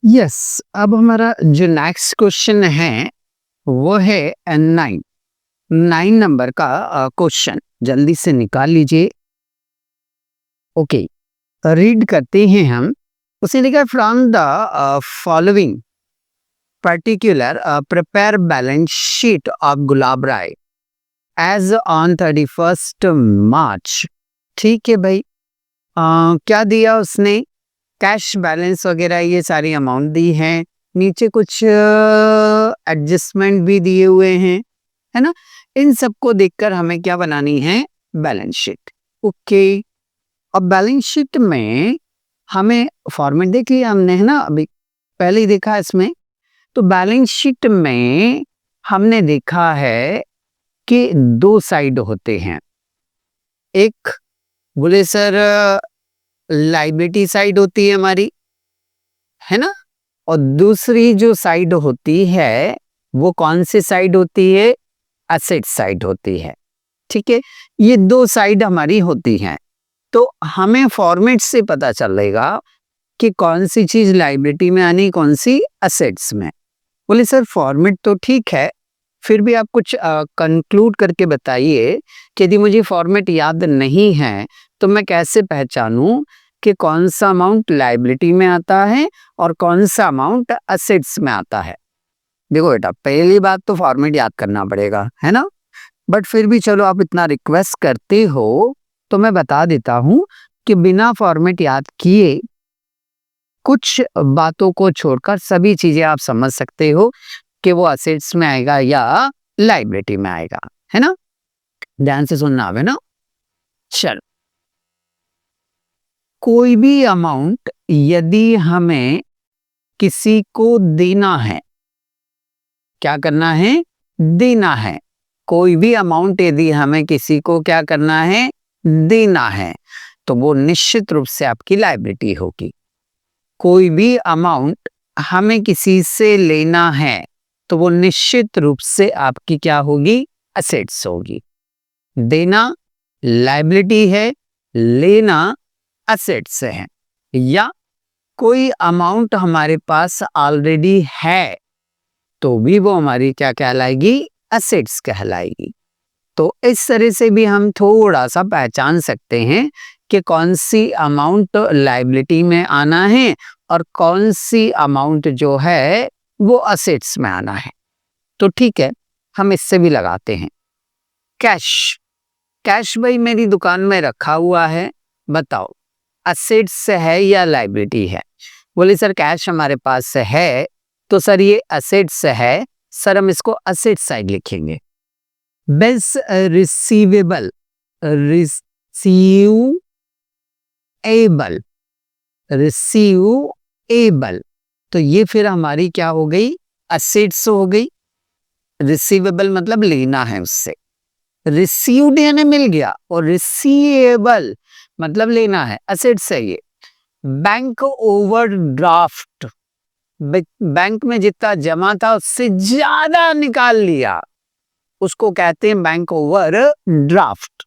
Yes. अब हमारा जो नेक्स्ट क्वेश्चन है वो है 9 नंबर का क्वेश्चन। जल्दी से निकाल लीजिए। ओके, रीड करते हैं हम। उसने लिखा from the following particular prepare balance sheet of Gulab Rai as on 31st March. ठीक है भाई, क्या दिया उसने? कैश बैलेंस वगैरह ये सारी अमाउंट दी है। नीचे कुछ एडजस्टमेंट भी दिए हुए हैं, है ना। इन सबको देखकर हमें क्या बनानी है? Balance sheet. ओके, अब बैलेंस शीट में हमें फॉर्मेट देख लिया हमने, है ना, अभी पहले ही देखा इसमें। तो बैलेंस शीट में हमने देखा है कि दो साइड होते हैं। एक बोले सर लाइबिलिटी साइड होती है हमारी, है ना, और दूसरी जो साइड होती है वो कौन सी साइड होती है? एसेट साइड होती है। ठीक है, ये दो साइड हमारी होती हैं। तो हमें फॉर्मेट से पता चलेगा कि कौन सी चीज लाइबिलिटी में आनी, कौन सी एसेट्स में। बोले सर फॉर्मेट तो ठीक है, फिर भी आप कुछ कंक्लूड करके बताइए कि यदि मुझे फॉर्मेट याद नहीं है तो मैं कैसे पहचानूं कि कौन सा अमाउंट लाइबिलिटी में आता है और कौन सा अमाउंट एसेट्स में आता है। देखो बेटा, पहली बात तो फॉर्मेट याद करना पड़ेगा, है ना। बट फिर भी चलो, आप इतना रिक्वेस्ट करते हो तो मैं बता देता हूं कि बिना फॉर्मेट याद किए कुछ बातों को छोड़कर सभी चीजें आप समझ सकते हो कि वो असेट्स में आएगा या लाइबिलिटी में आएगा, है ना। ध्यान से सुनना है ना। चलो, कोई भी अमाउंट यदि हमें किसी को देना है, क्या करना है? देना है। कोई भी अमाउंट यदि हमें किसी को क्या करना है? देना है, तो वो निश्चित रूप से आपकी लाइबिलिटी होगी। कोई भी अमाउंट हमें किसी से लेना है तो वो निश्चित रूप से आपकी क्या होगी? एसेट्स होगी। देना लाइबिलिटी है, लेना एसेट्स है। या कोई अमाउंट हमारे पास ऑलरेडी है तो भी वो हमारी क्या कहलाएगी? एसेट्स कहलाएगी। तो इस तरह से भी हम थोड़ा सा पहचान सकते हैं कि कौन सी अमाउंट लाइबिलिटी में आना है और कौन सी अमाउंट जो है वो एसेट्स में आना है। तो ठीक है, हम इससे भी लगाते हैं। कैश। कैश भाई मेरी दुकान में रखा हुआ है, बताओ एसेट्स है या लाइबिलिटी है? बोले सर कैश हमारे पास है तो सर ये एसेट्स है। सर हम इसको एसेट साइड लिखेंगे। बिल्स रिसीवेबल, रिसीवेबल, रिसीवेबल, तो ये फिर हमारी क्या हो गई? एसेट्स हो गई। रिसीवेबल मतलब लेना है उससे, रिसीव्ड यानी मिल गया, और रिसीवेबल मतलब लेना है, एसेट्स है ये। बैंक ओवरड्राफ्ट, बैंक में जितना जमा था उससे ज्यादा निकाल लिया, उसको कहते हैं बैंक ओवर ड्राफ्ट।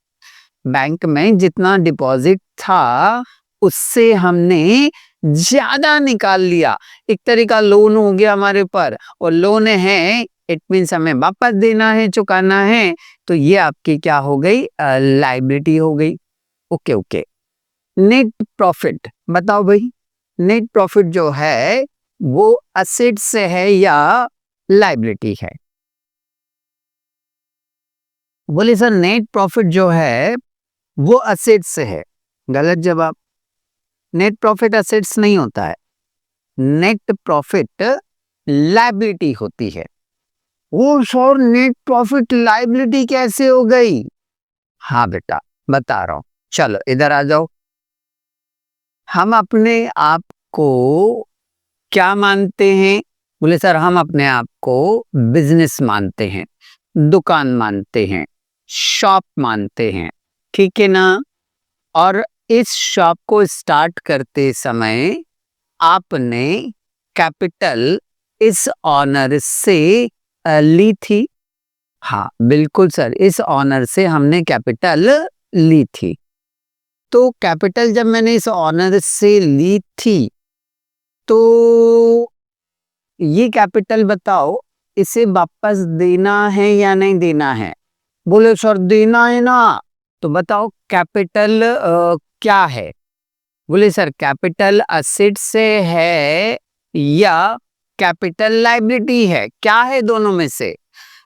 बैंक में जितना डिपॉजिट था उससे हमने ज्यादा निकाल लिया। एक तरीका लोन हो गया हमारे ऊपर, और लोन है इट मीन्स हमें वापस देना है, चुकाना है। तो ये आपकी क्या हो गई? लाइबिलिटी हो गई। Okay okay. नेट प्रॉफिट बताओ भाई, नेट प्रॉफिट जो है वो एसेट से है या लाइबिलिटी है? बोले सर नेट प्रॉफिट जो है वो एसेट्स से है। गलत जवाब। नेट प्रॉफिट एसेट्स नहीं होता है, नेट प्रॉफिट लायबिलिटी होती है। वो सर नेट प्रॉफिट लायबिलिटी कैसे हो गई? हाँ बेटा बता रहा हूं, चलो इधर आ जाओ। हम अपने आप को क्या मानते हैं? बोले सर हम अपने आप को बिजनेस मानते हैं, दुकान मानते हैं, शॉप मानते हैं, ठीक है ना। और इस शॉप को स्टार्ट करते समय आपने कैपिटल इस ऑनर से ली थी। हाँ बिल्कुल सर, इस ऑनर से हमने कैपिटल ली थी। तो कैपिटल जब मैंने इस ऑनर से ली थी तो ये कैपिटल बताओ, इसे वापस देना है या नहीं देना है? बोले सर देना है ना। तो बताओ कैपिटल क्या है? बोले सर कैपिटल असेट से है या कैपिटल लायबिलिटी है, क्या है दोनों में से?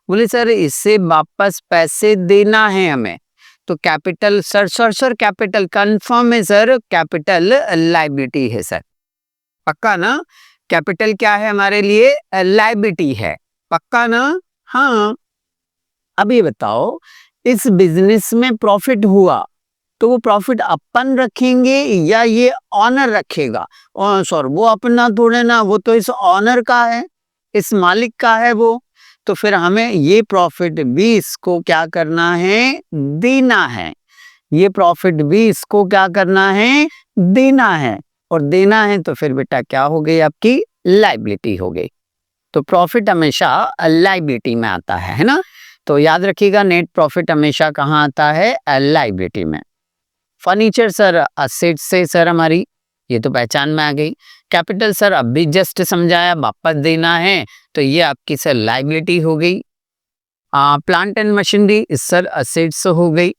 बोले सर इससे वापस पैसे देना है हमें। तो कैपिटल सर कैपिटल कंफर्म है सर, कैपिटल लायबिलिटी है सर। पक्का ना? कैपिटल क्या है हमारे लिए? लायबिलिटी है। पक्का ना? हाँ। अब ये बताओ, इस बिजनेस में प्रॉफिट हुआ तो वो प्रॉफिट अपन रखेंगे या ये ऑनर रखेगा? और सर वो अपना थोड़े ना, वो तो इस ऑनर का है, इस मालिक का है वो। तो फिर हमें ये प्रॉफिट भी इसको क्या करना है? देना है। ये प्रॉफिट भी इसको क्या करना है? देना है। और देना है तो फिर बेटा क्या हो गई? आपकी लायबिलिटी हो गई। तो प्रॉफिट हमेशा लायबिलिटी में आता है ना? तो याद रखिएगा, नेट प्रॉफिट हमेशा कहाँ आता है? लायबिलिटी में। फर्नीचर सर असेट से सर हमारी, ये तो पहचान में आ गई। कैपिटल सर अब भी जस्ट समझाया, वापस देना है, तो ये आपकी सर लायबिलिटी हो गई। Plant and machinery sir assets हो गई।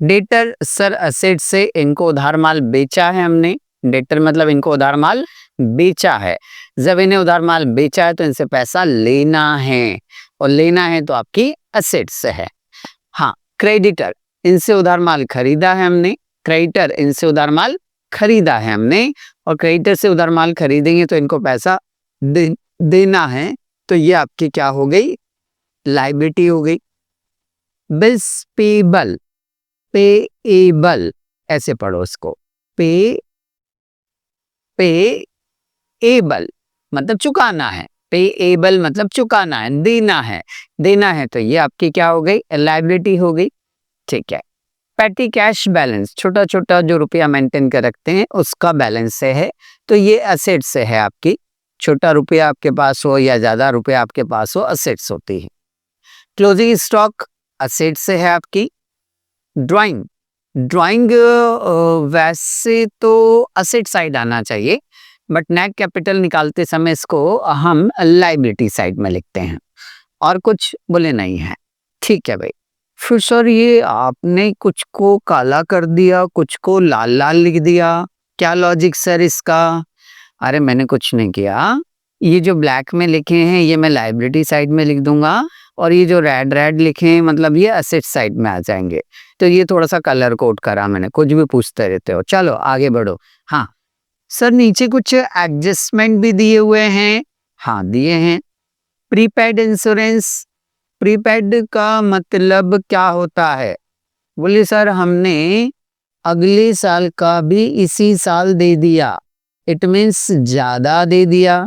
डेटर सर असेट से, इनको उधार माल बेचा है हमने। डेटर मतलब इनको उधार माल बेचा है। जब इन्हें उधार माल बेचा है तो इनसे पैसा लेना है, और लेना है तो आपकी असेट्स है। हाँ, क्रेडिटर इनसे उधार माल खरीदा है हमने। क्रेडिटर इनसे उधार माल खरीदा है हमने, और क्रेडिटर से उधार माल खरीदेंगे तो इनको पैसा देना है, तो ये आपकी क्या हो गई? लायबिलिटी हो गई। बिल्स पेबल, पेएबल ऐसे पढ़ो इसको, पेएबल मतलब चुकाना है, पेएबल मतलब चुकाना है, देना है। देना है तो ये आपकी क्या हो गई? लायबिलिटी हो गई। ठीक है। पैटी कैश बैलेंस, छोटा छोटा जो रुपया मेंटेन कर रखते हैं उसका बैलेंस से है, तो ये असेट से है आपकी। छोटा रुपया आपके पास हो या ज्यादा रुपया आपके पास हो, असेट्स होती है। क्लोजिंग स्टॉक असेट से है आपकी। ड्राइंग, ड्राइंग वैसे तो असेट साइड आना चाहिए, बट नेट कैपिटल निकालते समय इसको हम लायबिलिटी साइड में लिखते हैं। और कुछ बोले नहीं है। ठीक है भाई। फिर सर ये आपने कुछ को काला कर दिया, कुछ को लाल लाल लिख दिया, क्या लॉजिक सर इसका? अरे मैंने कुछ नहीं किया, ये जो ब्लैक में लिखे हैं ये मैं लायबिलिटी साइड में लिख दूंगा, और ये जो रेड रेड लिखे हैं मतलब ये असेट साइड में आ जाएंगे। तो ये थोड़ा सा कलर कोड करा मैंने, कुछ भी पूछते रहते हो। चलो आगे बढ़ो। हाँ सर, नीचे कुछ एडजस्टमेंट भी दिए हुए हैं। हाँ दिए हैं। प्रीपेड इंश्योरेंस, प्रीपेड का मतलब क्या होता है? बोले सर हमने अगले साल का भी इसी साल दे दिया, इट मीन्स ज्यादा दे दिया।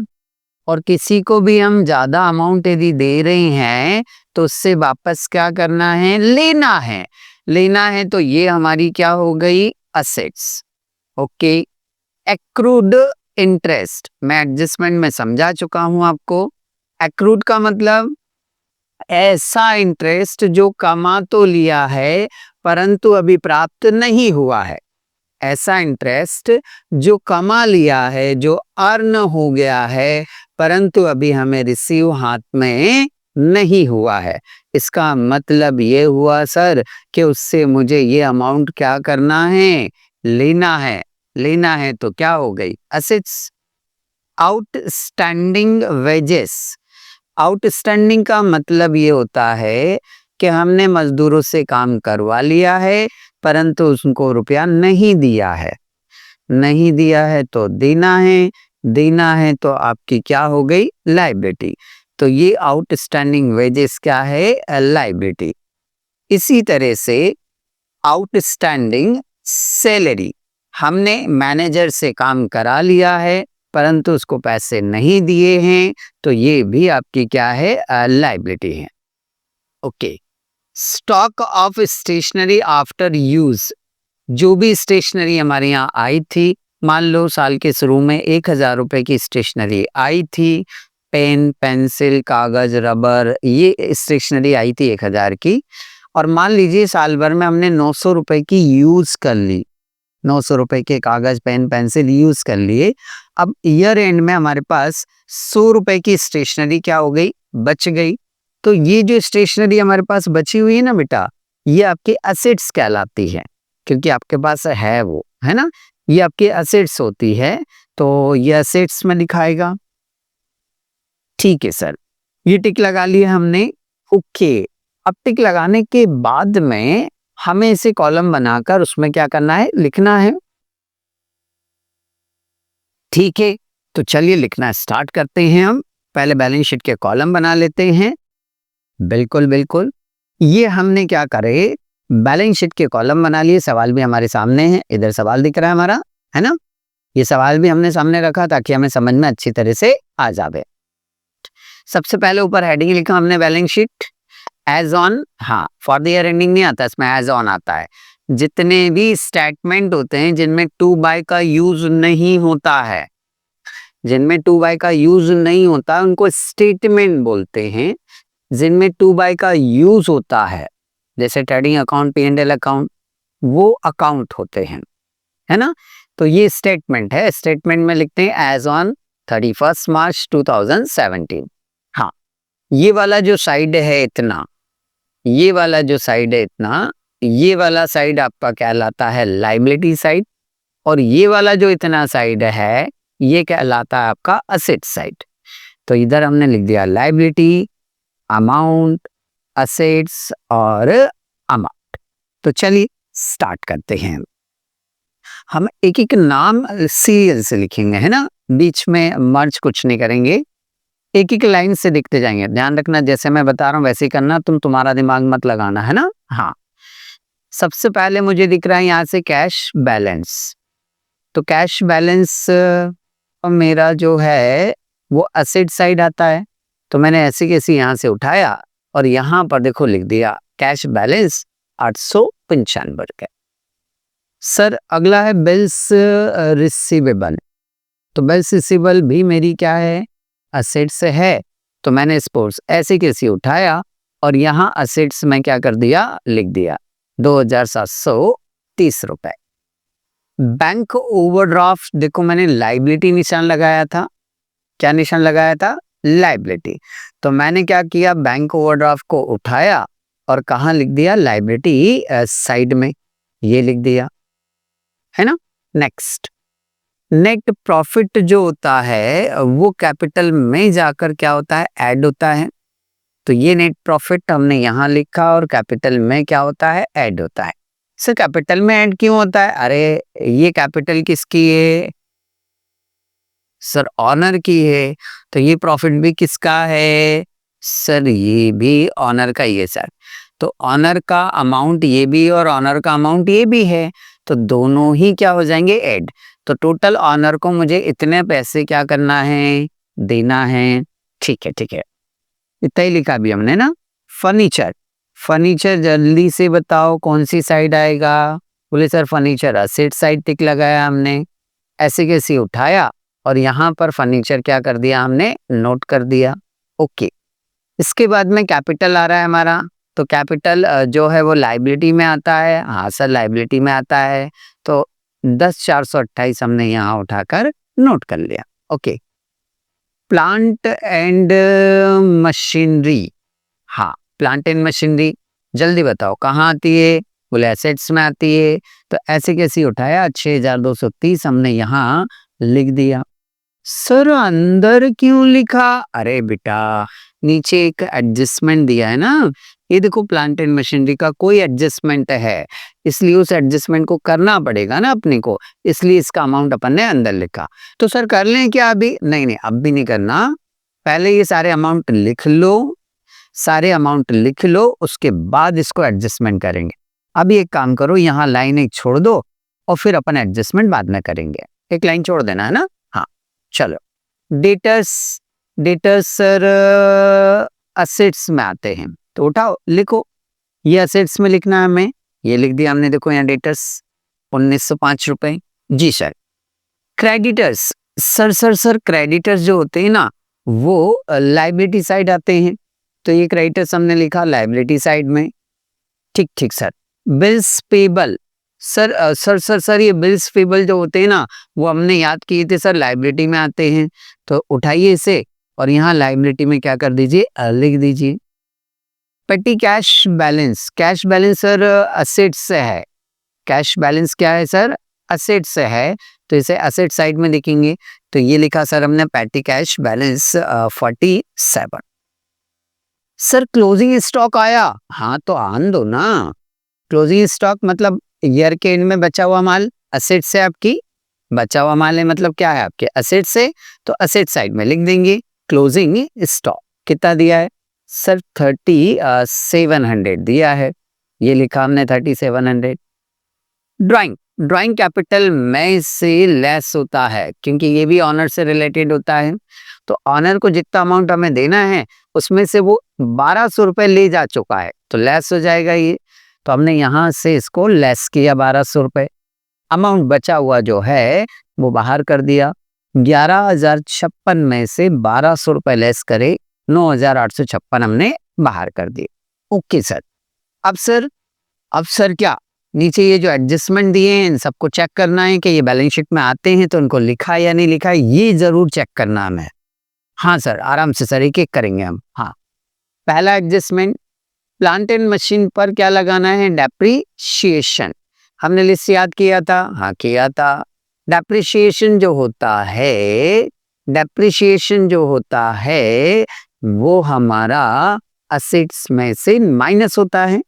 और किसी को भी हम ज्यादा अमाउंट यदि दे रहे हैं तो उससे वापस क्या करना है? लेना है। लेना है तो ये हमारी क्या हो गई? असेट्स। ओके। एक्रूड इंटरेस्ट, मैं एडजस्टमेंट में समझा चुका हूं आपको। एक्रूड का मतलब ऐसा इंटरेस्ट जो कमा तो लिया है परंतु अभी प्राप्त नहीं हुआ है। ऐसा इंटरेस्ट जो कमा लिया है, जो अर्न हो गया है, परंतु अभी हमें रिसीव हाथ में नहीं हुआ है। इसका मतलब ये हुआ सर कि उससे मुझे ये अमाउंट क्या करना है? लेना है। लेना है तो क्या हो गई? असेट्स। आउटस्टैंडिंग वेजेस, आउटस्टैंडिंग का मतलब ये होता है कि हमने मजदूरों से काम करवा लिया है परंतु उनको रुपया नहीं दिया है। नहीं दिया है तो देना है। देना है तो आपकी क्या हो गई? लायबिलिटी। तो ये आउटस्टैंडिंग वेजेस क्या है? लायबिलिटी। इसी तरह से आउटस्टैंडिंग सैलरी, हमने मैनेजर से काम करा लिया है परंतु उसको पैसे नहीं दिए हैं, तो ये भी आपकी क्या है? लायबिलिटी है। Okay. Stock of stationery after use, जो भी स्टेशनरी हमारे यहाँ आई थी, मान लो साल के शुरू में 1,000 रुपए की स्टेशनरी आई थी, पेन पेंसिल कागज रबर ये स्टेशनरी आई थी 1,000 की, और मान लीजिए साल भर में हमने 900 रुपए की यूज कर ली, 900 रुपए के कागज पेन पेंसिल यूज कर लिए। अब ईयर एंड में हमारे पास 100 रुपए की स्टेशनरी क्या हो गई, बच गई। तो ये जो स्टेशनरी हमारे पास बची हुई है ना बेटा, ये आपकी असेट्स कहलाती है, क्योंकि आपके पास है वो, है ना, ये आपकी असेट्स होती है, तो ये असेट्स में लिखाएगा। ठीक है सर, ये टिक लगा लिया हमने। ओके, अब टिक लगाने के बाद में हमें इसे कॉलम बनाकर उसमें क्या करना है, लिखना है। ठीक है, तो चलिए लिखना स्टार्ट करते हैं। हम पहले बैलेंस शीट के कॉलम बना लेते हैं। बिल्कुल बिल्कुल, ये हमने क्या करे, बैलेंस शीट के कॉलम बना लिए। सवाल भी हमारे सामने है, इधर सवाल दिख रहा है हमारा, है ना, ये सवाल भी हमने सामने रखा ताकि हमें समझ में अच्छी तरह से आ जावे। सबसे पहले ऊपर हेडिंग लिखा हमने बैलेंस शीट एज ऑन, हाँ फॉर द ईयर एंडिंग नहीं आता, इसमें एज ऑन आता है। जितने भी स्टेटमेंट होते हैं जिनमें टू बाय का यूज नहीं होता है, जिनमें टू बाय का यूज नहीं होता उनको स्टेटमेंट बोलते हैं। जिनमें टू बाय का यूज होता है, जैसे ट्रेडिंग अकाउंट, P&L अकाउंट, वो अकाउंट होते हैं, है ना। तो ये स्टेटमेंट है, स्टेटमेंट में लिखते हैं एज ऑन 31 मार्च 2017। हाँ, ये वाला जो साइड है इतना, ये वाला जो साइड है इतना, ये वाला साइड आपका कहलाता है लायबिलिटी साइड, और ये वाला जो इतना साइड है ये कहलाता है आपका असेट साइड। तो इधर हमने लिख दिया लायबिलिटी, अमाउंट, असेट्स और अमाउंट। तो चलिए स्टार्ट करते हैं। हम एक एक नाम सीरियल से लिखेंगे, है ना, बीच में मर्ज कुछ नहीं करेंगे, एक एक लाइन से लिखते जाएंगे। ध्यान रखना, जैसे मैं बता रहा हूँ वैसे ही करना, तुम्हारा दिमाग मत लगाना, है ना। हाँ, सबसे पहले मुझे दिख रहा है यहाँ से कैश बैलेंस। तो कैश बैलेंस मेरा जो है वो असेट साइड आता है, तो मैंने ऐसे कैसे यहाँ से उठाया और यहाँ पर देखो लिख दिया कैश बैलेंस 895 रुपए। सर अगला है बिल्स रिसीवेबल। तो बिल्स रिसीवेबल भी मेरी क्या है, असेट्स है, तो मैंने स्पोर्ट्स ऐसे कैसे उठाया और यहाँ असेट्स में क्या कर दिया, लिख दिया 2730 रुपए। बैंक ओवरड्राफ्ट, देखो मैंने लायबिलिटी निशान लगाया था, क्या निशान लगाया था, लायबिलिटी। तो मैंने क्या किया, बैंक ओवरड्राफ्ट को उठाया और कहाँ लिख दिया, लायबिलिटी साइड में, ये लिख दिया, है ना। नेक्स्ट, नेट प्रॉफिट जो होता है वो कैपिटल में जाकर क्या होता है, ऐड होता है। तो ये नेट प्रॉफिट हमने यहाँ लिखा और कैपिटल में क्या होता है, ऐड होता है। सर कैपिटल में ऐड क्यों होता है, अरे ये कैपिटल किसकी है, सर ऑनर की है, तो ये प्रॉफिट भी किसका है, सर ये भी ऑनर का ही है सर। तो ऑनर का अमाउंट ये भी और ऑनर का अमाउंट ये भी है, तो दोनों ही क्या हो जाएंगे, ऐड। तो टोटल ऑनर को मुझे इतने पैसे क्या करना है, देना है। ठीक है ठीक है, इतना ही लिखा भी हमने ना। फर्नीचर, फर्नीचर जल्दी से बताओ कौन सी साइड आएगा, बोले सर फर्नीचर असेट साइड टिक लगाया हमने, ऐसे कैसे उठाया और यहाँ पर फर्नीचर क्या कर दिया हमने, नोट कर दिया। ओके, इसके बाद में कैपिटल आ रहा है हमारा, तो कैपिटल जो है वो लायबिलिटी में आता है, हाँ सर लायबिलिटी में आता है, तो 10,428 हमने यहाँ उठाकर नोट कर लिया। ओके, प्लांट एंड मशीनरी, हाँ प्लांट एंड मशीनरी जल्दी बताओ कहाँ आती है, बोले एसेट्स में आती है, तो ऐसे कैसे उठाया, 6,230 हमने यहाँ लिख दिया। सर अंदर क्यों लिखा, अरे बेटा नीचे एक एडजस्टमेंट दिया है ना, ये देखो प्लांट एंड मशीनरी का कोई एडजस्टमेंट है, इसलिए उस एडजस्टमेंट को करना पड़ेगा ना अपने को, इसलिए इसका अमाउंट अपन ने अंदर लिखा। तो सर कर लें क्या अभी, नहीं नहीं अब भी नहीं करना, पहले ये सारे अमाउंट लिख लो, सारे अमाउंट लिख लो, उसके बाद इसको एडजस्टमेंट करेंगे। अभी एक काम करो, यहाँ लाइन एक छोड़ दो और फिर अपन एडजस्टमेंट बाद में करेंगे, एक लाइन छोड़ देना है ना। हाँ चलो, डेटर्स, डेटर्स सर असेट्स में आते हैं, तो उठाओ लिखो, ये असेट्स में लिखना है हमें, ये लिख दिया हमने, देखो यहाँ डेटर्स 1905 रुपए। जी sir, creditors, sir sir sir creditors जो होते हैं ना वो लायबिलिटी साइड आते हैं, तो ये क्रेडिटर्स हमने लिखा लायबिलिटी साइड में। ठीक ठीक सर, बिल्स पेबल, सर ये बिल्स पेबल जो होते हैं ना, वो हमने याद किए थे सर, लायबिलिटी में आते हैं। तो उठाइए इसे और यहाँ लायबिलिटी में क्या कर दीजिए, लिख दीजिए। पेटी कैश बैलेंस सर असेट से है। कैश बैलेंस क्या है सर, असेट से है, तो इसे असेट साइड में लिखेंगे। तो ये लिखा सर हमने पेटी cash balance 47। Sir closing stock आया, हाँ तो आन दो ना। क्लोजिंग स्टॉक मतलब ईयर के एंड में बचा हुआ माल, असेट से आपकी बचा हुआ माल है, मतलब क्या है आपके असेट से, तो असेट साइड में लिख देंगे क्लोजिंग स्टॉक। कितना दिया है सर, 3700 दिया है, ये लिखा हमने 3700। ड्राइंग कैपिटल में से लेस होता है, क्योंकि ये भी ऑनर से रिलेटेड होता है। तो ऑनर को जितना अमाउंट हमें देना है उसमें से वो 1200 रुपये ले जा चुका है, तो लेस हो जाएगा ये। तो हमने यहाँ से इसको लेस किया 1200 रुपये। अमाउंट बचा हुआ जो है वो बाहर कर दिया। 11,056 में से 1200 रुपये लेस करे, 9,856 हमने बाहर कर दिए। Okay sir. अब सर क्या नीचे ये जो एडजस्टमेंट दिए हैं इन सबको चेक करना है कि ये बैलेंस शीट में आते हैं तो उनको लिखा या नहीं लिखा, ये जरूर चेक करना है। हाँ सर, आराम से सर एक एक करेंगे हम। हाँ, पहला एडजस्टमेंट, प्लांट एंड मशीन पर क्या लगाना है, डेप्रीशिएशन। हमने लिस्ट याद किया था, हाँ किया था। डेप्रीशिएशन जो होता है वो हमारा असेट्स में से माइनस होता है,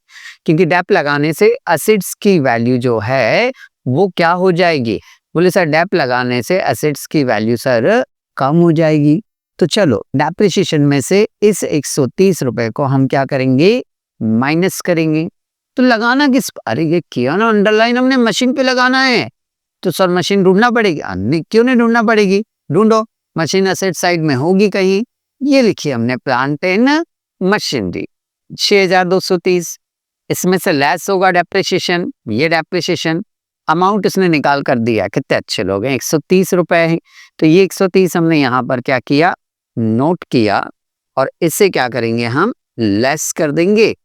क्योंकि डेप लगाने से असेट्स की वैल्यू जो है वो क्या हो जाएगी। बोले सर डेप लगाने से असेट्स की वैल्यू सर कम हो जाएगी। तो चलो डेप्रिसिएशन में से इस 130 रुपए को हम क्या करेंगे, माइनस करेंगे। तो लगाना किस, अरे ये किया ना अंडरलाइन हमने, मशीन पे लगाना है। तो सर मशीन ढूंढना पड़ेगी, नहीं क्यों नहीं ढूंढना पड़ेगी, ढूंढो। मशीन असेट साइड में होगी कहीं, ये लिखिए हमने प्लांट एंड मशीनरी 6230। इसमें से लेस होगा डेप्रिसिएशन, ये डेप्रिसिएशन अमाउंट इसने निकाल कर दिया। कितने अच्छे लोग हैं, 130 रुपए है। तो ये 130 हमने यहाँ पर क्या किया, नोट किया, और इससे क्या करेंगे हम, लेस कर देंगे।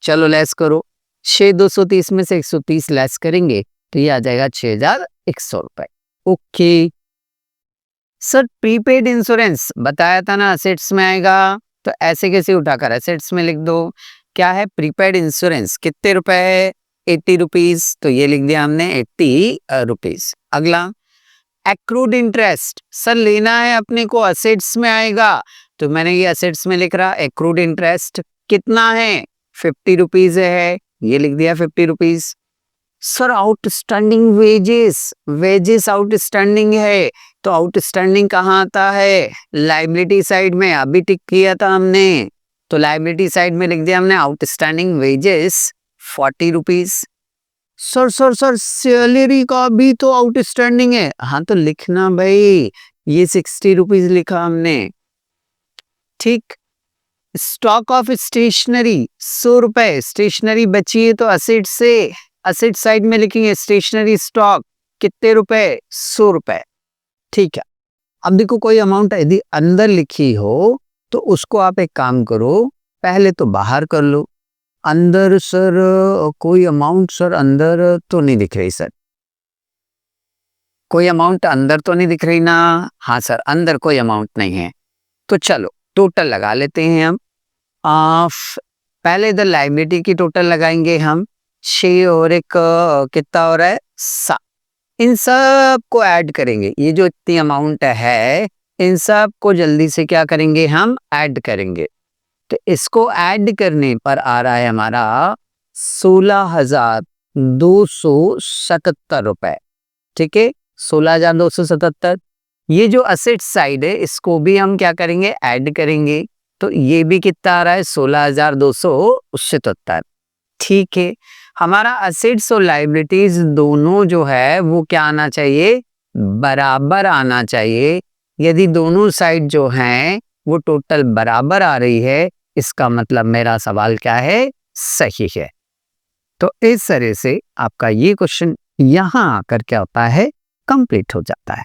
चलो लेस करो, 6230 में से 130 लेस करेंगे तो ये आ जाएगा 6100 रुपए। ओके सर, प्रीपेड इंश्योरेंस बताया था ना असेट्स में आएगा, तो ऐसे कैसे उठाकर असेट्स में लिख दो। क्या है, प्रीपेड इंश्योरेंस कितने रुपए है, 80 रुपीज, तो ये लिख दिया हमने 80 रुपीज। अगला एक्रूड इंटरेस्ट, सर लेना है अपने को, असेट्स में आएगा, तो मैंने ये असेट्स में लिख रहा। एक्रूड इंटरेस्ट कितना है, 50 रुपीज है, ये लिख दिया 50 rupees. Sir outstanding wages outstanding है, तो आउटस्टैंडिंग कहाँ आता है, लायबिलिटी साइड में, अभी टिक किया था हमने, तो लायबिलिटी साइड में लिख दिया हमने outstanding wages 40 rupees. Sir salary का भी तो आउटस्टैंडिंग है, हाँ तो लिखना भाई, ये 60 रुपीज लिखा हमने, ठीक। स्टॉक ऑफ स्टेशनरी 100 रुपए, स्टेशनरी बची है तो असेट से, असेट साइड में लिखेंगे स्टेशनरी स्टॉक कितने रुपए, 100 रुपए, ठीक है। अब देखो कोई अमाउंट यदि अंदर लिखी हो तो उसको आप एक काम करो, पहले तो बाहर कर लो। अंदर सर कोई अमाउंट सर अंदर तो नहीं दिख रही सर, कोई अमाउंट अंदर तो नहीं दिख रही ना, हाँ सर अंदर कोई अमाउंट नहीं है। तो चलो टोटल लगा लेते हैं हम। पहले इधर लायबिलिटी की टोटल लगाएंगे हम, 6 और एक कितना हो रहा है 7, इन सब को ऐड करेंगे। ये जो इतनी अमाउंट है इन सब को जल्दी से क्या करेंगे, हम ऐड करेंगे। तो इसको ऐड करने पर आ रहा है हमारा 16,277 रुपए, ठीक है, 16,277। ये जो असेट साइड है इसको भी हम क्या करेंगे, ऐड करेंगे, तो ये भी कितना आ रहा है 16,277, ठीक है। हमारा असेट्स और लायबिलिटीज दोनों जो है वो क्या आना चाहिए, बराबर आना चाहिए। यदि दोनों साइड जो हैं वो टोटल बराबर आ रही है, इसका मतलब मेरा सवाल क्या है, सही है। तो इस तरह से आपका ये क्वेश्चन यहाँ आकर क्या होता है, कंप्लीट हो जाता है।